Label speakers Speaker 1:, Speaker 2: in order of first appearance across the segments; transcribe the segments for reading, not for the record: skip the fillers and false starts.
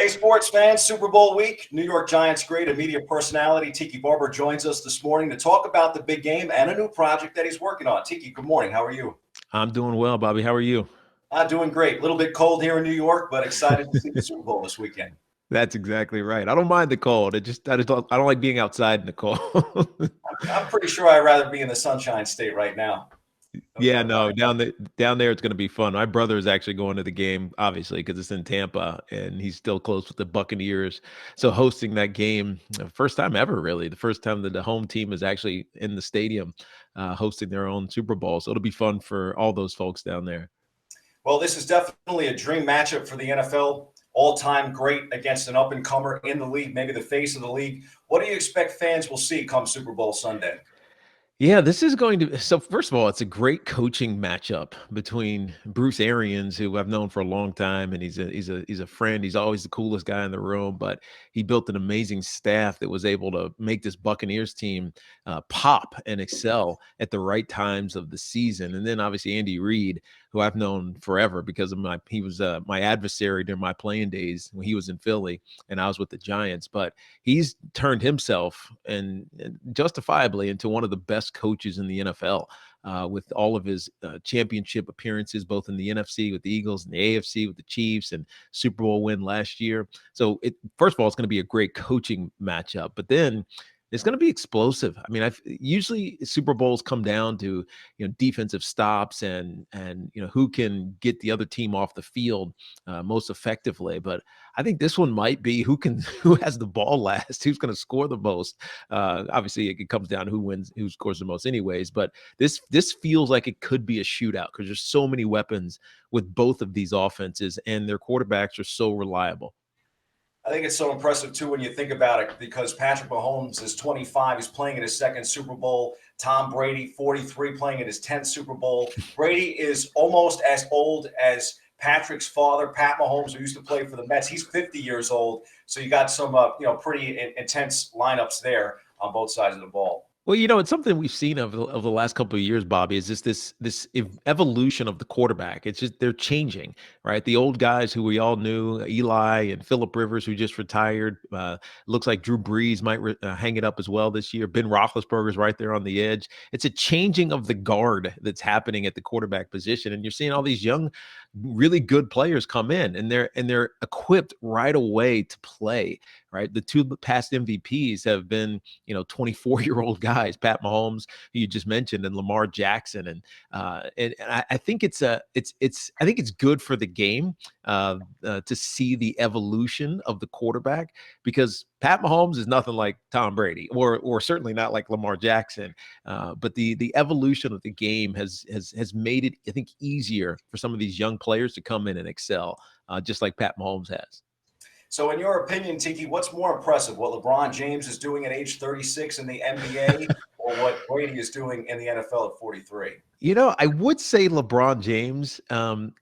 Speaker 1: Hey, sports fans, Super Bowl week. New York Giants great and media personality Tiki Barber joins us this morning to talk about the big game and a new project that he's working on. Tiki, good morning. How are you?
Speaker 2: I'm doing well, Bobby. How are you?
Speaker 1: Doing great. A little bit cold here in New York, but excited to see the Super Bowl this weekend.
Speaker 2: That's exactly right. I don't mind the cold. I don't like being outside in the cold.
Speaker 1: I'm pretty sure I'd rather be in the Sunshine State right now. No
Speaker 2: Yeah,
Speaker 1: doubt about
Speaker 2: no,
Speaker 1: it.
Speaker 2: down there it's going to be fun. My brother is actually going to the game, obviously, because it's in Tampa, and he's still close with the Buccaneers. So hosting that game, first time ever, really, the first time that the home team is actually in the stadium, hosting their own Super Bowl. So it'll be fun for all those folks down there.
Speaker 1: Well, this is definitely a dream matchup for the NFL. All-time great against an up-and-comer in the league, maybe the face of the league. What do you expect fans will see come Super Bowl Sunday?
Speaker 2: Yeah, this is going to so first of all, it's a great coaching matchup between Bruce Arians, who I've known for a long time, and he's a friend. He's always the coolest guy in the room, but he built an amazing staff that was able to make this Buccaneers team pop and excel at the right times of the season. And then obviously Andy Reid, who I've known forever because of he was my adversary during my playing days when he was in Philly and I was with the Giants. But he's turned himself and justifiably into one of the best coaches in the NFL. With all of his championship appearances, both in the NFC with the Eagles and the AFC with the Chiefs and Super Bowl win last year. So, first of all, it's going to be a great coaching matchup, but then it's going to be explosive. I mean, usually Super Bowls come down to defensive stops and who can get the other team off the field most effectively. But I think this one might be who has the ball last, who's going to score the most. Obviously, it comes down to who scores the most, anyways. But this feels like it could be a shootout because there's so many weapons with both of these offenses, and their quarterbacks are so reliable.
Speaker 1: I think it's so impressive, too, when you think about it, because Patrick Mahomes is 25. He's playing in his second Super Bowl. Tom Brady, 43, playing in his 10th Super Bowl. Brady is almost as old as Patrick's father, Pat Mahomes, who used to play for the Mets. He's 50 years old. So you got some, pretty intense lineups there on both sides of the ball.
Speaker 2: Well, it's something we've seen of the last couple of years, Bobby, is just this evolution of the quarterback. It's just they're changing, right? The old guys who we all knew, Eli and Phillip Rivers, who just retired. Looks like Drew Brees might hang it up as well this year. Ben Roethlisberger's right there on the edge. It's a changing of the guard that's happening at the quarterback position, and you're seeing all these young, really good players come in, and they're equipped right away to play. Right, the two past MVPs have been 24-year-old guys, Pat Mahomes, who you just mentioned, and Lamar Jackson, and I think I think it's good for the game to see the evolution of the quarterback, because Pat Mahomes is nothing like Tom Brady, or certainly not like Lamar Jackson. But the evolution of the game has made it, I think, easier for some of these young players to come in and excel, just like Pat Mahomes has.
Speaker 1: So, in your opinion, Tiki, what's more impressive, what LeBron James is doing at age 36 in the NBA or what Brady is doing in the NFL at 43?
Speaker 2: I would say LeBron James.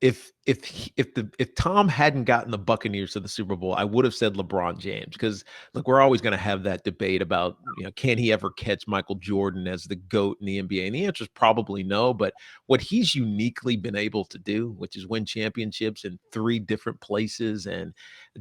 Speaker 2: If Tom hadn't gotten the Buccaneers to the Super Bowl, I would have said LeBron James, because look, we're always going to have that debate about can he ever catch Michael Jordan as the GOAT in the NBA? And the answer is probably no. But what he's uniquely been able to do, which is win championships in three different places and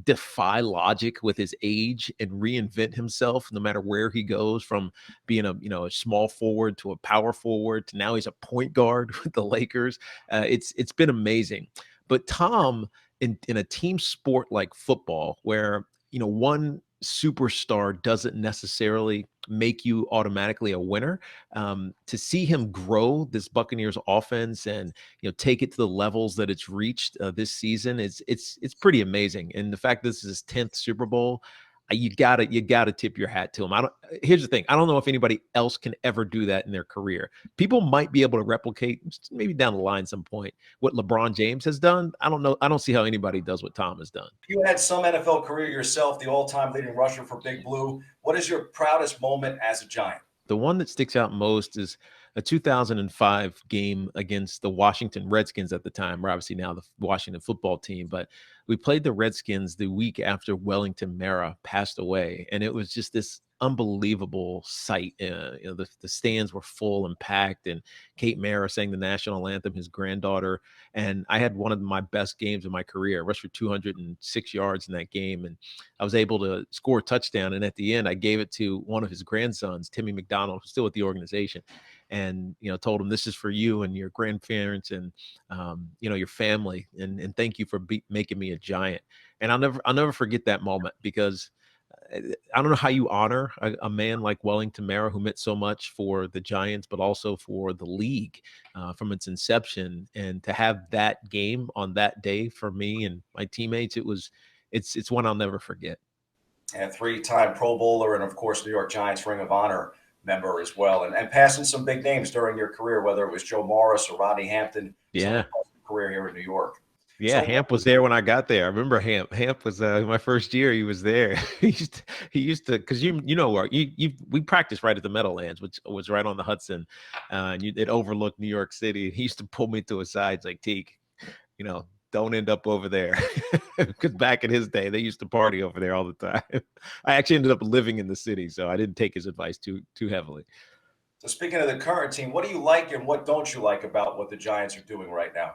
Speaker 2: defy logic with his age and reinvent himself no matter where he goes, from being a small forward to a power forward to now he's a point guard with the Lakers. It's been amazing. But Tom, in a team sport like football, where one superstar doesn't necessarily make you automatically a winner, to see him grow this Buccaneers offense and take it to the levels that it's reached this season, it's pretty amazing. And the fact this is his 10th Super Bowl, you gotta tip your hat to him. Here's the thing. I don't know if anybody else can ever do that in their career. People might be able to replicate, maybe down the line some point, what LeBron James has done. I don't know. I don't see how anybody does what Tom has done.
Speaker 1: You had some NFL career yourself, the all-time leading rusher for Big Blue. What is your proudest moment as a Giant?
Speaker 2: The one that sticks out most is a 2005 game against the Washington Redskins at the time. We're obviously now the Washington football team, but we played the Redskins the week after Wellington Mara passed away. And it was just this unbelievable sight. The stands were full and packed, and Kate Mara sang the national anthem, his granddaughter. And I had one of my best games of my career. I rushed for 206 yards in that game, and I was able to score a touchdown. And at the end, I gave it to one of his grandsons, Timmy McDonald, who's still with the organization, and told him, this is for you and your grandparents and your family, and thank you for making me a giant. And I'll never forget that moment, because I don't know how you honor a man like Wellington Mara, who meant so much for the Giants, but also for the league from its inception. And to have that game on that day for me and my teammates, it's one I'll never forget.
Speaker 1: And three-time Pro Bowler, and of course, New York Giants Ring of Honor member as well, and passing some big names during your career, whether it was Joe Morris or Rodney Hampton.
Speaker 2: Yeah.
Speaker 1: Career here in New York.
Speaker 2: Yeah,
Speaker 1: So
Speaker 2: Hamp was there when I got there. I remember Hamp. Hamp was my first year. He was there. He used to because we practiced right at the Meadowlands, which was right on the Hudson, and it overlooked New York City. He used to pull me to his side, like, Teak, don't end up over there, because back in his day they used to party over there all the time. I actually ended up living in the city, so I didn't take his advice too heavily.
Speaker 1: So speaking of the current team, what do you like and what don't you like about what the Giants are doing right now?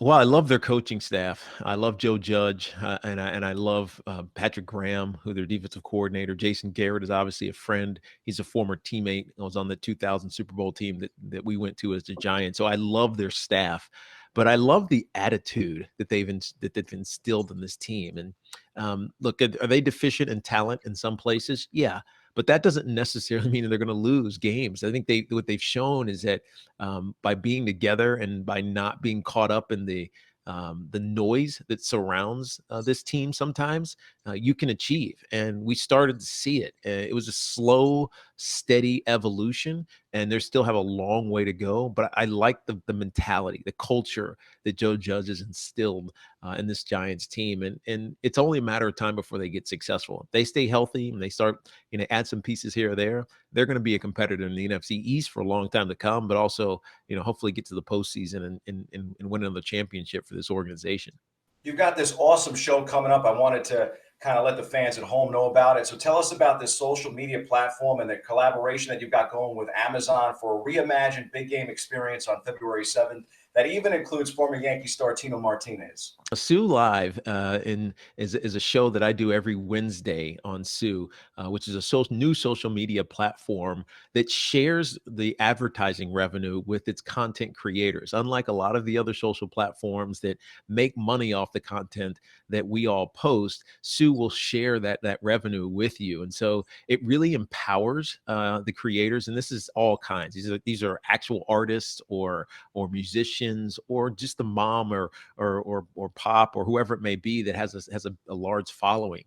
Speaker 2: Well, I love their coaching staff. I love Joe Judge, and I love Patrick Graham, who their defensive coordinator. Jason Garrett is obviously a friend. He's a former teammate. I was on the 2000 Super Bowl team that we went to as the Giants. So I love their staff, but I love the attitude that they've instilled in this team. And look, are they deficient in talent in some places? Yeah. But that doesn't necessarily mean they're going to lose games. I think what they've shown is that by being together and by not being caught up in the noise that surrounds this team, sometimes you can achieve. And we started to see it. It was a slow, steady evolution, and they still have a long way to go. But I like the mentality, the culture that Joe Judge has instilled in this Giants team, and it's only a matter of time before they get successful. If they stay healthy and they start, add some pieces here or there, they're going to be a competitor in the NFC East for a long time to come. But also, hopefully get to the postseason and win another championship for this organization.
Speaker 1: You've got this awesome show coming up. I wanted to kind of let the fans at home know about it. So tell us about this social media platform and the collaboration that you've got going with Amazon for a reimagined big game experience on February 7th that even includes former Yankee star Tino Martinez.
Speaker 2: Sue Live is a show that I do every Wednesday on Sue, which is a new social media platform that shares the advertising revenue with its content creators. Unlike a lot of the other social platforms that make money off the content that we all post, Sue will share that revenue with you, and so it really empowers the creators. And this is all kinds. These are actual artists or musicians or just the mom or pop or whoever it may be that has a large following.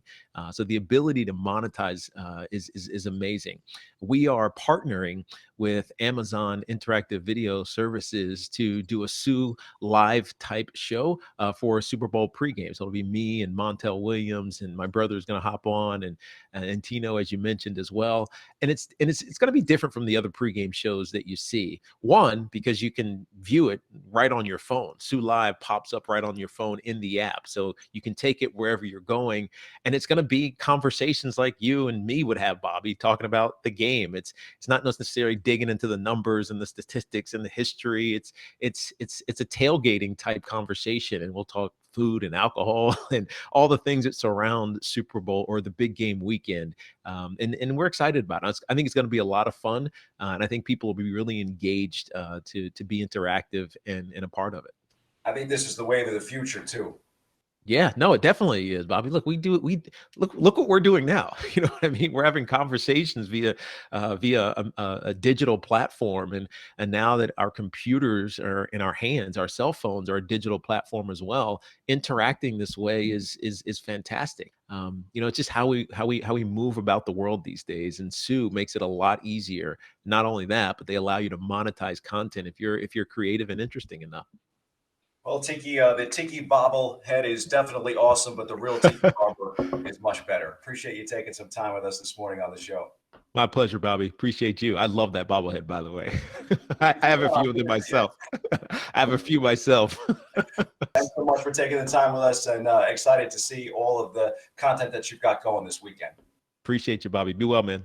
Speaker 2: So the ability to monetize is amazing. We are partnering with Amazon Interactive Video Services to do a Sue Live type show for a Super Bowl pregame. So it'll be me and Montel Williams, and my brother is going to hop on, and Tino, as you mentioned, as well. And it's going to be different from the other pregame shows that you see. One, because you can view it right on your phone. Sue Live pops up right on your phone in the app, so you can take it wherever you're going. And it's going to be conversations like you and me would have, Bobby, talking about the game. It's not necessarily digging into the numbers and the statistics and the history. It's a tailgating type conversation, and we'll talk food and alcohol and all the things that surround Super Bowl or the big game weekend. And we're excited about it. I think it's going to be a lot of fun, and I think people will be really engaged to be interactive and a part of it.
Speaker 1: I think this is the wave of the future too.
Speaker 2: Yeah, no, it definitely is, Bobby. Look, look what we're doing now. You know what I mean? We're having conversations via a digital platform, and now that our computers are in our hands, our cell phones are a digital platform as well. Interacting this way is fantastic. It's just how we move about the world these days. And Sue makes it a lot easier. Not only that, but they allow you to monetize content if you're creative and interesting enough.
Speaker 1: Well, Tiki, the Tiki bobblehead is definitely awesome, but the real Tiki Barber is much better. Appreciate you taking some time with us this morning on the show.
Speaker 2: My pleasure, Bobby. Appreciate you. I love that bobblehead, by the way. I have a few of them myself. I have a few myself.
Speaker 1: Thanks so much for taking the time with us, and excited to see all of the content that you've got going this weekend.
Speaker 2: Appreciate you, Bobby. Be well, man.